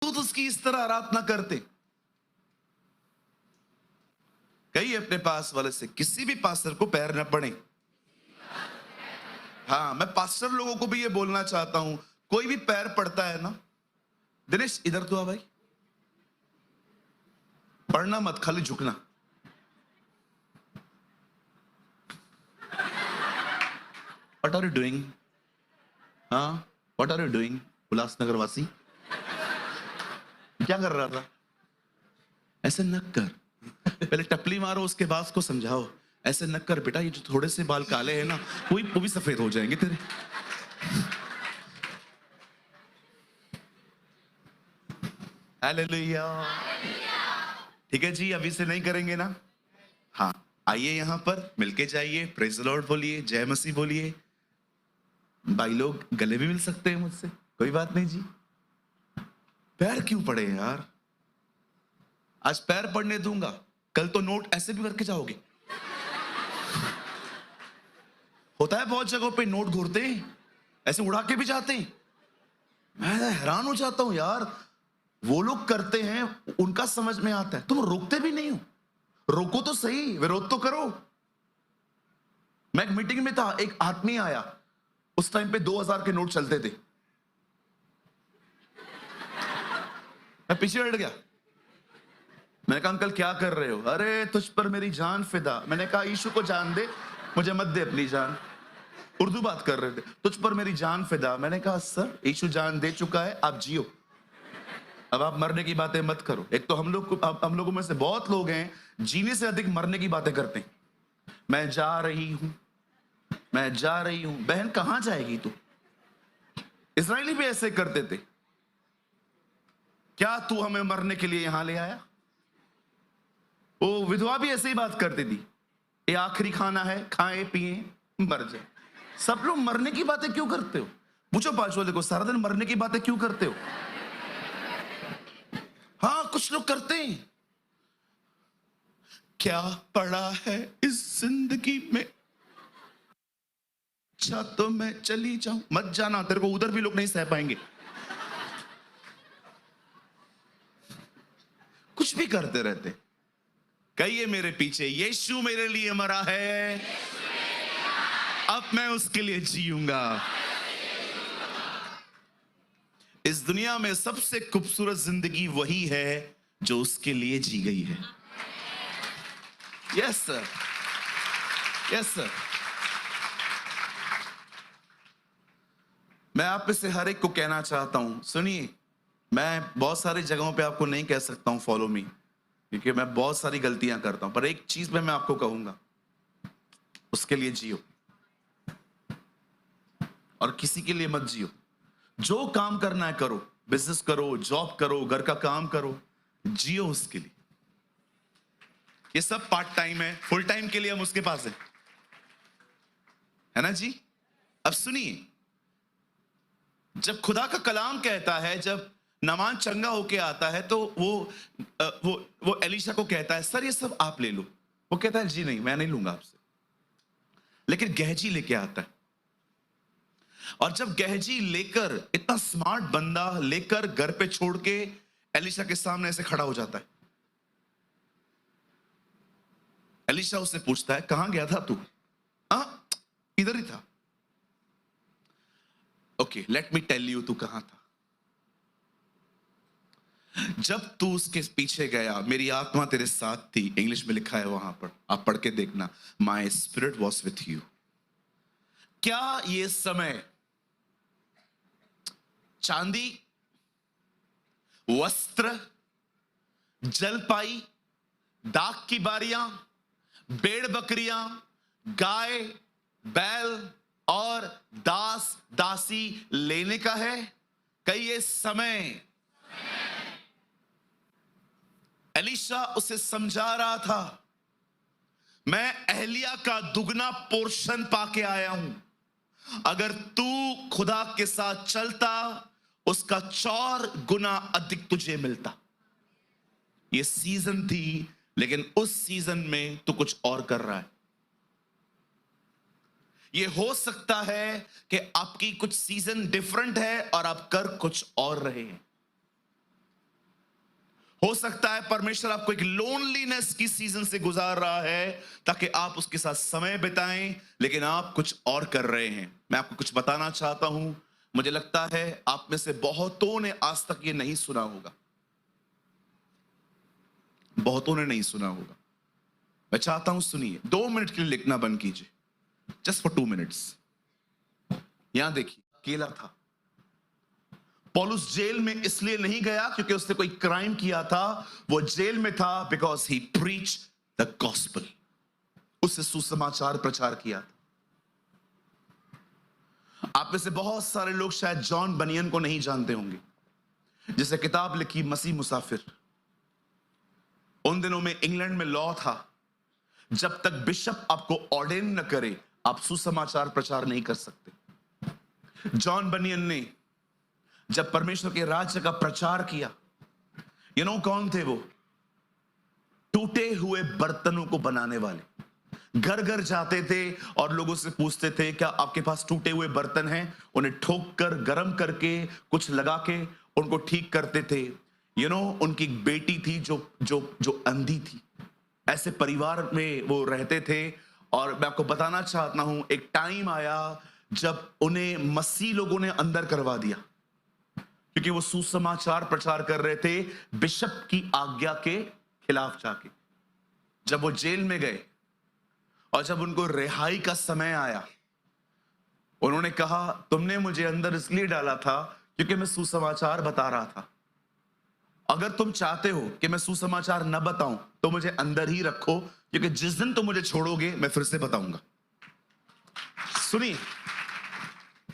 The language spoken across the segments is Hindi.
तो उसकी इस तरह आराधना करते। कहिए अपने पास वाले से, किसी भी पास्टर को पैर न पड़े। हाँ, मैं पास्टर लोगों को भी ये बोलना चाहता हूं, कोई भी पैर पड़ता है ना, दिनेश इधर तो आ भाई, पढ़ना मत, खाली झुकना। What are you doing? हाँ, what are you doing? Ulhasnagar वासी क्या कर रहा था? ऐसे न कर, पहले टपली मारो, उसके बाद उसको समझाओ। ऐसे न कर बेटा, ये जो थोड़े से बाल काले हैं ना, वो भी सफेद हो जाएंगे तेरे। हालेलुया। ठीक है जी, अभी से नहीं करेंगे ना? हाँ, आइए यहां पर मिलके जाइए, प्रेज द लॉर्ड बोलिए, जय मसीह बोलिए। भाई लोग गले भी मिल सकते हैं मुझसे, कोई बात नहीं जी। पैर क्यों पड़े यार? आज पैर पड़ने दूंगा, कल तो नोट ऐसे भी करके जाओगे। होता है बहुत जगहों पे, नोट घूरते हैं, ऐसे उड़ा के भी जाते हैं। मैं हैरान हो जाता हूं यार, वो लोग करते हैं, उनका समझ में आता है, तुम रोकते भी नहीं हो। रोको तो सही, विरोध तो करो। मैं एक मीटिंग में था, एक आदमी आया, उस टाइम पे 2000 के नोट चलते थे। मैं पीछे हट गया, मैंने कहा अंकल क्या कर रहे हो? अरे तुझ पर मेरी जान फिदा। मैंने कहा यीशु को जान दे, मुझे मत दे अपनी जान। उर्दू बात कर रहे थे, तुझ पर मेरी जान फिदा। मैंने कहा सर, यीशु जान दे चुका है, आप जियो, अब आप मरने की बातें मत करो। एक तो हम लोगों में से बहुत लोग हैं जीने से अधिक मरने की बातें करते हैं। मैं जा रही हूं, मैं जा रही हूं। बहन कहां जाएगी तू? इस्राएली भी ऐसे करते थे। क्या तू हमें मरने के लिए यहां ले आया? वो विधवा भी ऐसे ही बात करती थी, ये आखिरी खाना है, खाएं पिए मर जाए। सब लोग मरने की बातें क्यों करते हो? पूछो पांच वाले को, सारा दिन मरने की बातें क्यों करते हो? हाँ, कुछ लोग करते हैं। क्या पड़ा है इस जिंदगी में, अच्छा तो मैं चली जाऊं। मत जाना, तेरे को उधर भी लोग नहीं सह पाएंगे। कुछ भी करते रहते। कहिए मेरे पीछे, यीशु मेरे लिए मरा है, अब मैं उसके लिए जीऊंगा। इस दुनिया में सबसे खूबसूरत जिंदगी वही है जो उसके लिए जी गई है। Yes sir, yes sir. मैं आप में से हर एक को कहना चाहता हूं, सुनिए, मैं बहुत सारी जगहों पे आपको नहीं कह सकता हूं फॉलो मी, क्योंकि मैं बहुत सारी गलतियां करता हूं, पर एक चीज में मैं आपको कहूंगा, उसके लिए जियो और किसी के लिए मत जियो। जो काम करना है करो, बिजनेस करो, जॉब करो, घर का काम करो, जियो उसके लिए। ये सब पार्ट टाइम है, फुल टाइम के लिए हम उसके पास है ना जी। अब सुनिए, जब खुदा का कलाम कहता है, जब नामान चंगा होके आता है, तो वो एलीशा को कहता है सर ये सब आप ले लो। वो कहता है जी नहीं, मैं नहीं लूंगा आपसे। लेकिन गहजी लेके आता है, और जब गहजी लेकर, इतना स्मार्ट बंदा लेकर घर पे छोड़ के एलीशा के सामने ऐसे खड़ा हो जाता है। एलीशा उससे पूछता है कहां गया था तू? हाँ, इधर ही था। Okay, let me tell you, तू कहां था? जब तू उसके पीछे गया, मेरी आत्मा तेरे साथ थी। इंग्लिश में लिखा है वहां पर, आप पढ़ के देखना, my spirit was with you. क्या ये समय चांदी, वस्त्र, जलपाई, दाख की बारियां, भेड़ बकरियां, गाय बैल और दास दासी लेने का है? कई ये समय एलीशा उसे समझा रहा था, मैं एहलिया का दुगना पोर्शन पाके आया हूं। अगर तू खुदा के साथ चलता, उसका 4 गुना अधिक तुझे मिलता। ये सीजन थी, लेकिन उस सीजन में तू कुछ और कर रहा है। ये हो सकता है कि आपकी कुछ सीजन डिफरेंट है और आप कर कुछ और रहे हैं। हो सकता है परमेश्वर आपको एक लोनलीनेस की सीजन से गुजार रहा है ताकि आप उसके साथ समय बिताएं, लेकिन आप कुछ और कर रहे हैं। मैं आपको कुछ बताना चाहता हूं। मुझे लगता है आप में से बहुतों ने आज तक ये नहीं सुना होगा, बहुतों ने नहीं सुना होगा। मैं चाहता हूं सुनिए, 2 मिनट के लिए लिखना बंद कीजिए, जस्ट फॉर 2 मिनट्स। यहां देखिए, अकेला था पौलुस। जेल में इसलिए नहीं गया क्योंकि उसने कोई क्राइम किया था, वो जेल में था because he preach the gospel, उससे सुसमाचार प्रचार किया। आप में से बहुत सारे लोग शायद जॉन बनियन को नहीं जानते होंगे, जिसे किताब लिखी मसीह मुसाफिर। उन दिनों में इंग्लैंड में लॉ था, जब तक बिशप आपको ऑर्डेन न करे आप सुसमाचार प्रचार नहीं कर सकते। जॉन बनियन ने जब परमेश्वर के राज्य का प्रचार किया, यू नो कौन थे वो? टूटे हुए बर्तनों को बनाने वाले। घर घर जाते थे और लोगों से पूछते थे क्या आपके पास टूटे हुए बर्तन हैं, उन्हें ठोक कर गर्म करके कुछ लगा के उनको ठीक करते थे। यू नो उनकी बेटी थी जो जो जो अंधी थी, ऐसे परिवार में वो रहते थे। और मैं आपको बताना चाहता हूं, एक टाइम आया जब उन्हें मसीह लोगों ने अंदर करवा दिया क्योंकि वो सुसमाचार प्रचार कर रहे थे बिशप की आज्ञा के खिलाफ जाके। जब वो जेल में गए और जब उनको रिहाई का समय आया, उन्होंने कहा तुमने मुझे अंदर इसलिए डाला था क्योंकि मैं सुसमाचार बता रहा था। अगर तुम चाहते हो कि मैं सुसमाचार न बताऊं तो मुझे अंदर ही रखो, क्योंकि जिस दिन तुम मुझे छोड़ोगे मैं फिर से बताऊंगा। सुनिए,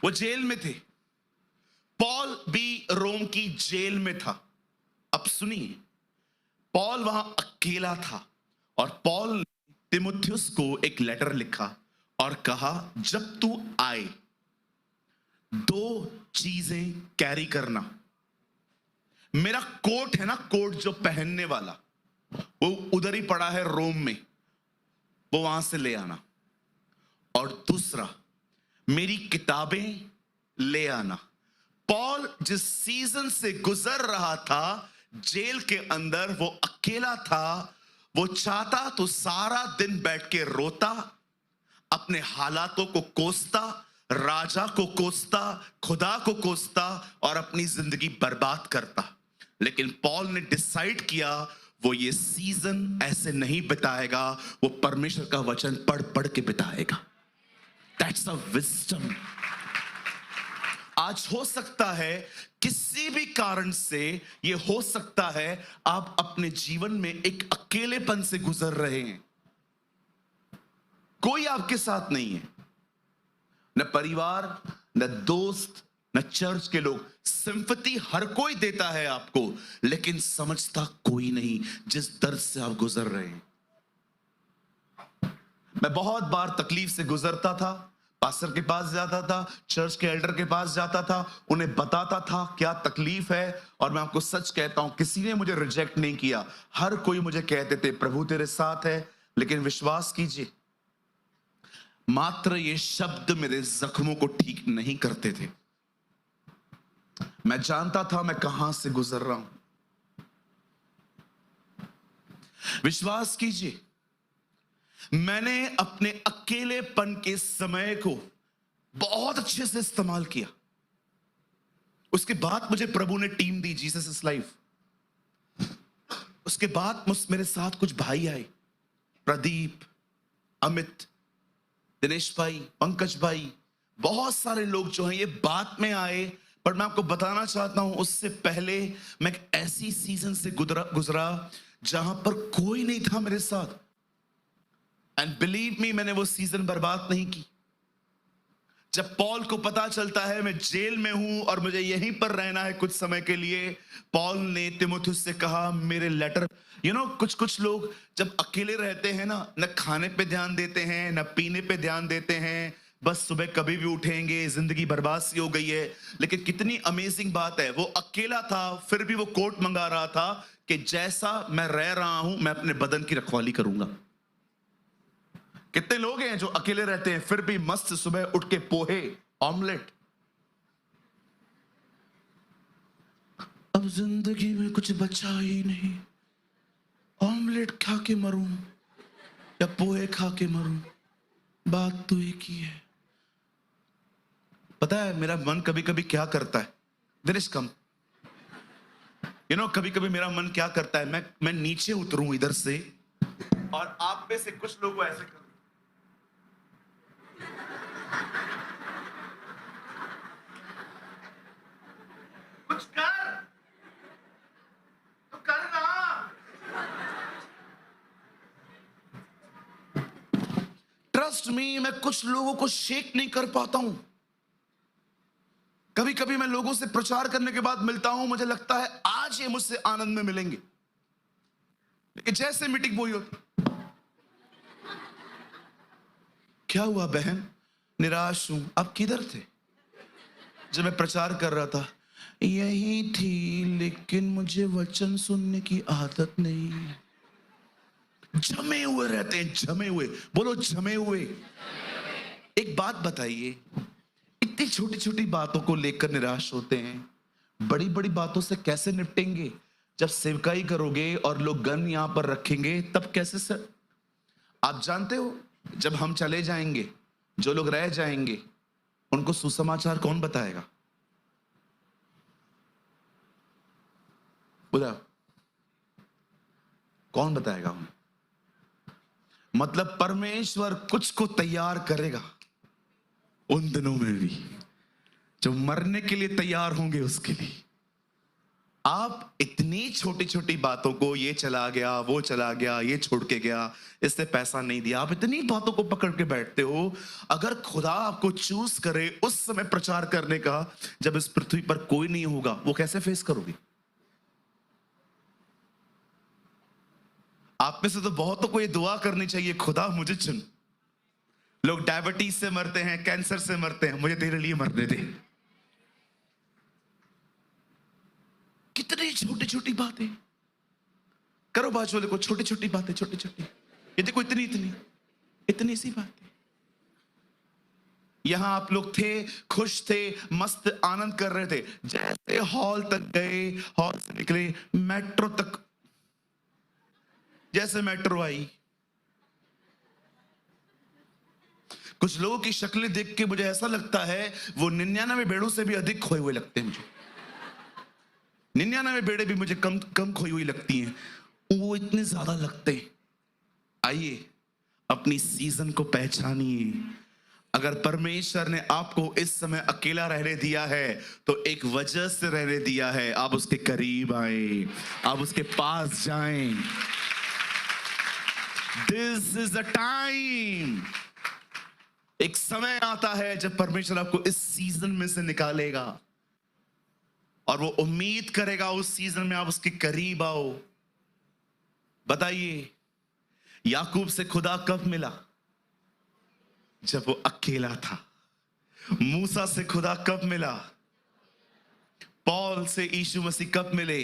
वो जेल में थे, पॉल भी रोम की जेल में था। अब सुनिए, पॉल वहां अकेला था और पॉल ने तिमुथियुस को एक लेटर लिखा और कहा जब तू आए 2 चीजें कैरी करना। मेरा कोट है ना, कोट जो पहनने वाला, वो उधर ही पड़ा है रोम में, वो वहां से ले आना। और दूसरा, मेरी किताबें ले आना। पॉल जिस सीजन से गुजर रहा था जेल के अंदर, वो अकेला था। वो चाहता तो सारा दिन बैठ के रोता, अपने हालातों को कोसता, राजा को कोसता, खुदा को कोसता और अपनी जिंदगी बर्बाद करता। लेकिन पॉल ने डिसाइड किया वो ये सीजन ऐसे नहीं बिताएगा, वो परमेश्वर का वचन पढ़ पढ़ के बिताएगा। That's a wisdom. आज हो सकता है किसी भी कारण से, ये हो सकता है आप अपने जीवन में एक अकेलेपन से गुजर रहे हैं। कोई आपके साथ नहीं है, न परिवार, न दोस्त, न चर्च के लोग। सिंपैथी हर कोई देता है आपको, लेकिन समझता कोई नहीं जिस दर्द से आप गुजर रहे हैं। मैं बहुत बार तकलीफ से गुजरता था, पास्टर के पास जाता था, चर्च के एल्डर के पास जाता था, उन्हें बताता था क्या तकलीफ है। और मैं आपको सच कहता हूं, किसी ने मुझे रिजेक्ट नहीं किया। हर कोई मुझे कहते थे प्रभु तेरे साथ है। लेकिन विश्वास कीजिए, मात्र ये शब्द मेरे जख्मों को ठीक नहीं करते थे। मैं जानता था मैं कहां से गुजर रहा हूं। विश्वास कीजिए, मैंने अपने अकेलेपन के समय को बहुत अच्छे से इस्तेमाल किया। उसके बाद मुझे प्रभु ने team the, Jesus is life. उसके बाद मेरे साथ कुछ भाई आए, प्रदीप, अमित, दिनेश भाई, पंकज भाई, बहुत सारे लोग जो हैं ये बाद में आए। पर मैं आपको बताना चाहता हूं, उससे पहले मैं एक ऐसी सीजन से गुजरा जहां पर कोई नहीं था मेरे साथ। एंड बिलीव मी, मैंने वो सीजन बर्बाद नहीं की। जब पॉल को पता चलता है मैं जेल में हूं और मुझे यहीं पर रहना है कुछ समय के लिए, पॉल ने तिमुथियुस से कहा मेरे लेटर। यू नो कुछ कुछ लोग जब अकेले रहते हैं ना, न खाने पे ध्यान देते हैं, न पीने पे ध्यान देते हैं, बस सुबह कभी भी उठेंगे, जिंदगी बर्बाद सी हो गई है। लेकिन कितनी अमेजिंग बात है, वो अकेला था फिर भी वो कोट मंगा रहा था कि जैसा मैं रह रहा हूं मैं अपने बदन की रखवाली करूंगा। कितने लोग हैं जो अकेले रहते हैं फिर भी मस्त सुबह उठ के पोहे, ऑमलेट। अब जिंदगी में कुछ बचा ही नहीं, ऑमलेट खा के मरूं या पोहे खा के मरूं, बात तो एक ही है। पता है मेरा मन कभी कभी क्या करता है, दिनेश कम, कभी कभी मेरा मन क्या करता है, मैं नीचे उतरूं इधर से और आप में से कुछ लोग ऐसे करूं, कुछ कर तो कर ना। ट्रस्ट मी, मैं कुछ लोगों को शेक नहीं कर पाता हूं। कभी कभी मैं लोगों से प्रचार करने के बाद मिलता हूं, मुझे लगता है आज ये मुझसे आनंद में मिलेंगे, लेकिन जैसे मीटिंग वही होती। क्या हुआ बहन, निराश हूं। आप किधर थे जब मैं प्रचार कर रहा था? यही थी, लेकिन मुझे वचन सुनने की आदत नहीं है। जमे हुए रहते हैं, जमे हुए, बोलो जमे हुए। एक बात बताइए, इतनी छोटी छोटी बातों को लेकर निराश होते हैं, बड़ी बड़ी बातों से कैसे निपटेंगे? जब सेवकाई करोगे और लोग गन यहां पर रखेंगे तब कैसे सर? आप जानते हो जब हम चले जाएंगे, जो लोग रह जाएंगे उनको सुसमाचार कौन बताएगा? बताओ, कौन बताएगा उन्हें? मतलब परमेश्वर कुछ को तैयार करेगा उन दिनों में भी, जो मरने के लिए तैयार होंगे उसके लिए। आप इतनी छोटी छोटी बातों को, ये चला गया, वो चला गया, ये छोड़ के गया, इससे पैसा नहीं दिया, आप इतनी बातों को पकड़ के बैठते हो। अगर खुदा आपको चूज करे उस समय प्रचार करने का, जब इस पृथ्वी पर कोई नहीं होगा, वो कैसे फेस करोगे? आप में से तो बहुतों को ये दुआ करनी चाहिए, खुदा मुझे चुन। लोग डायबिटीज से मरते हैं, कैंसर से मरते हैं, मुझे तेरे लिए मरने दे। कितनी छोटी छोटी बातें करो, बाजू वाले को छोटी छोटी बातें, छोटी छोटी, ये देखो इतनी इतनी इतनी सी बातें। यहां आप लोग थे, खुश थे, मस्त आनंद कर रहे थे, जैसे हॉल तक गए, हॉल से निकले, मेट्रो तक, जैसे मेट्रो आई, कुछ लोगों की शक्लें देख के मुझे ऐसा लगता है वो 99 भेड़ों से भी अधिक खोए हुए लगते हैं मुझे। 99 भेड़े भी मुझे कम कम खोई हुई लगती हैं, वो इतने ज्यादा लगते हैं। आइए अपनी सीजन को पहचानिए। अगर परमेश्वर ने आपको इस समय अकेला रहने दिया है तो एक वजह से रहने दिया है। आप उसके करीब आए, आप उसके पास जाएं। This is the time. एक समय आता है जब परमेश्वर आपको इस सीजन में से निकालेगा और वो उम्मीद करेगा उस सीजन में आप उसके करीब आओ। बताइए, याकूब से खुदा कब मिला? जब वो अकेला था। मूसा से खुदा कब मिला? पौल से यीशु मसीह कब मिले?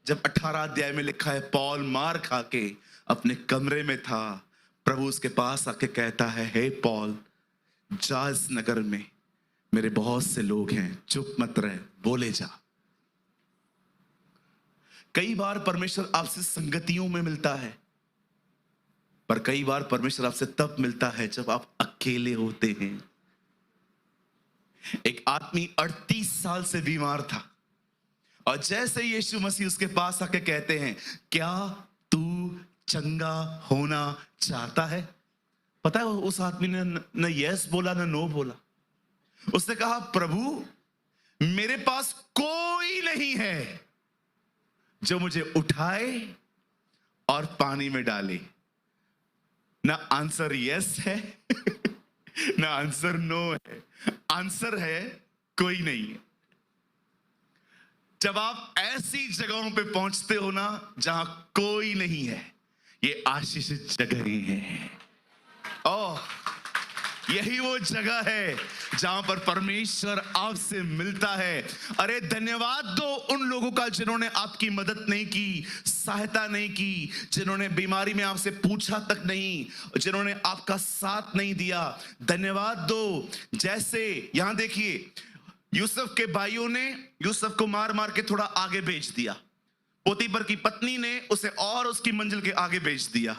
जब 18 अध्याय में लिखा है, पौल मार खा के अपने कमरे में था, प्रभु उसके पास आके कहता है, हे पौल, जा इस नगर में, मेरे बहुत से लोग हैं, चुप मत रह, बोले जा। कई बार परमेश्वर आपसे संगतियों में मिलता है, पर कई बार परमेश्वर आपसे तब मिलता है जब आप अकेले होते हैं। एक आदमी 38 साल से बीमार था और जैसे यीशु मसीह उसके पास आके कहते हैं, क्या तू चंगा होना चाहता है? पता है उस आदमी ने न यस बोला न नो बोला। उसने कहा, प्रभु मेरे पास कोई नहीं है जो मुझे उठाए और पानी में डाले। ना आंसर यस है ना आंसर नो है, आंसर है कोई नहीं है। जब आप ऐसी जगहों पे पहुंचते हो ना जहां कोई नहीं है, ये आशीषित जगहें हैं। ओह, यही वो जगह है जहां पर परमेश्वर आपसे मिलता है। अरे धन्यवाद दो उन लोगों का जिन्होंने आपकी मदद नहीं की, सहायता नहीं की, जिन्होंने बीमारी में आपसे पूछा तक नहीं, जिन्होंने आपका साथ नहीं दिया। धन्यवाद दो। जैसे यहां देखिए, यूसुफ के भाइयों ने यूसुफ को मार मार के थोड़ा आगे भेज दिया। पोतीफर की पत्नी ने उसे और उसकी मंजिल के आगे भेज दिया।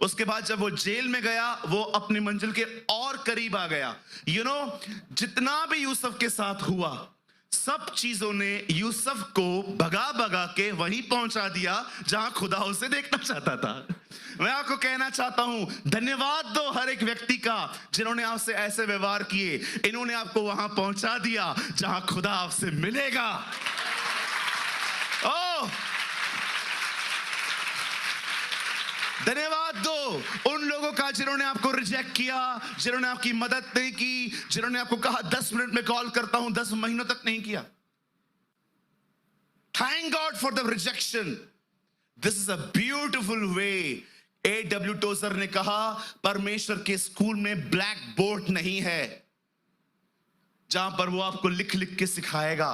उसके बाद जब वो जेल में गया, वो अपनी मंजिल के और करीब आ गया। जितना भी यूसुफ के साथ हुआ, सब चीजों ने यूसुफ को भगा भगा के वहीं पहुंचा दिया जहां खुदा उसे देखना चाहता था। मैं आपको कहना चाहता हूं, धन्यवाद दो हर एक व्यक्ति का जिन्होंने आपसे ऐसे व्यवहार किए। इन्होंने आपको वहां पहुंचा दिया जहां खुदा आपसे मिलेगा। ओह, धन्यवाद दो उन लोगों का जिन्होंने आपको रिजेक्ट किया, जिन्होंने आपकी मदद नहीं की, जिन्होंने आपको कहा 10 मिनट में कॉल करता हूं, 10 महीनों तक नहीं किया। Thank God for the rejection. This is a beautiful way. A.W. Trouser ने कहा, परमेश्वर के स्कूल में ब्लैक बोर्ड नहीं है जहां पर वो आपको लिख लिख के सिखाएगा।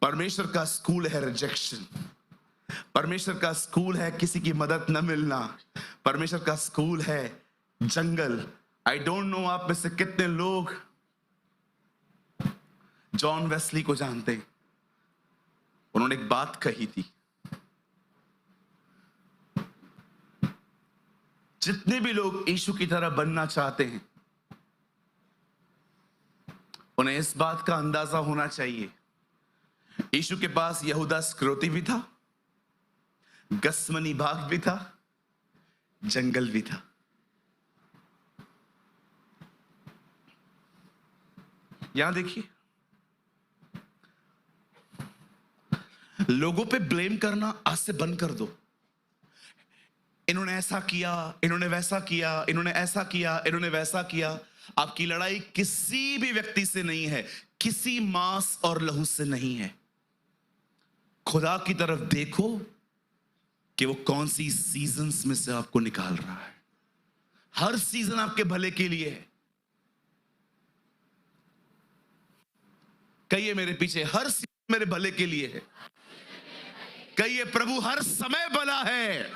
परमेश्वर का स्कूल है रिजेक्शन। परमेश्वर का स्कूल है किसी की मदद न मिलना। परमेश्वर का स्कूल है जंगल। आई डोंट नो आप में से कितने लोग जॉन वेस्ली को जानते हैं। उन्होंने एक बात कही थी, जितने भी लोग यीशु की तरह बनना चाहते हैं, उन्हें इस बात का अंदाजा होना चाहिए, यीशु के पास यहूदा इस्करियोती भी था, गसमनी बाग भी था, जंगल भी था। यहां देखिए, लोगों पे ब्लेम करना आज से बंद कर दो। इन्होंने ऐसा किया, इन्होंने वैसा किया, इन्होंने ऐसा किया, इन्होंने वैसा किया। आपकी लड़ाई किसी भी व्यक्ति से नहीं है, किसी मांस और लहू से नहीं है। खुदा की तरफ देखो कि वो कौन सी सीजन्स में से आपको निकाल रहा है। हर सीजन आपके भले के लिए है। कहिए मेरे पीछे, हर सीजन मेरे भले के लिए है। कहिए, प्रभु हर समय भला है।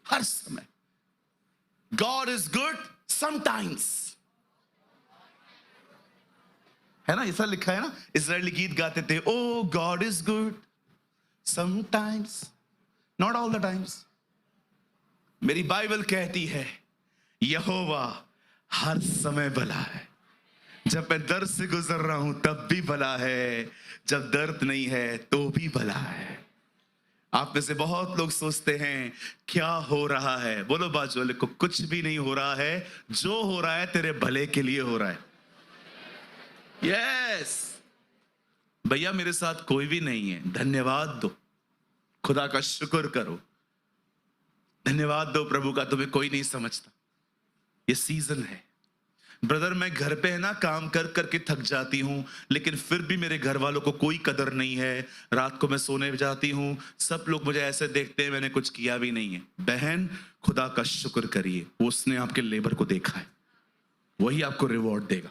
हर समय। गॉड इज गुड समटाइम्स, है ना? ऐसा लिखा है ना, इस्राएली गीत गाते थे, O God is good sometimes, not all the times. मेरी बाइबल कहती है, यहोवा हर समय भला है। जब मैं दर्द से गुजर रहा हूं तब भी भला है, जब दर्द नहीं है तो भी भला है। आप में से बहुत लोग सोचते हैं क्या हो रहा है। बोलो बाजू वाले को, कुछ भी नहीं हो रहा है, जो हो रहा है तेरे भले के लिए हो रहा है। यस भैया, मेरे साथ कोई भी नहीं है, धन्यवाद दो, खुदा का शुक्र करो, धन्यवाद दो प्रभु का, तुम्हें कोई नहीं समझता। ये सीजन है। ब्रदर, मैं घर पे है ना काम कर करके थक जाती हूँ, लेकिन फिर भी मेरे घर वालों को कोई कदर नहीं है। रात को मैं सोने जाती हूँ, सब लोग मुझे ऐसे देखते हैं, मैंने कुछ किया भी नहीं है। बहन, खुदा का शुक्र करिए, उसने आपके लेबर को देखा है, वही आपको रिवॉर्ड देगा।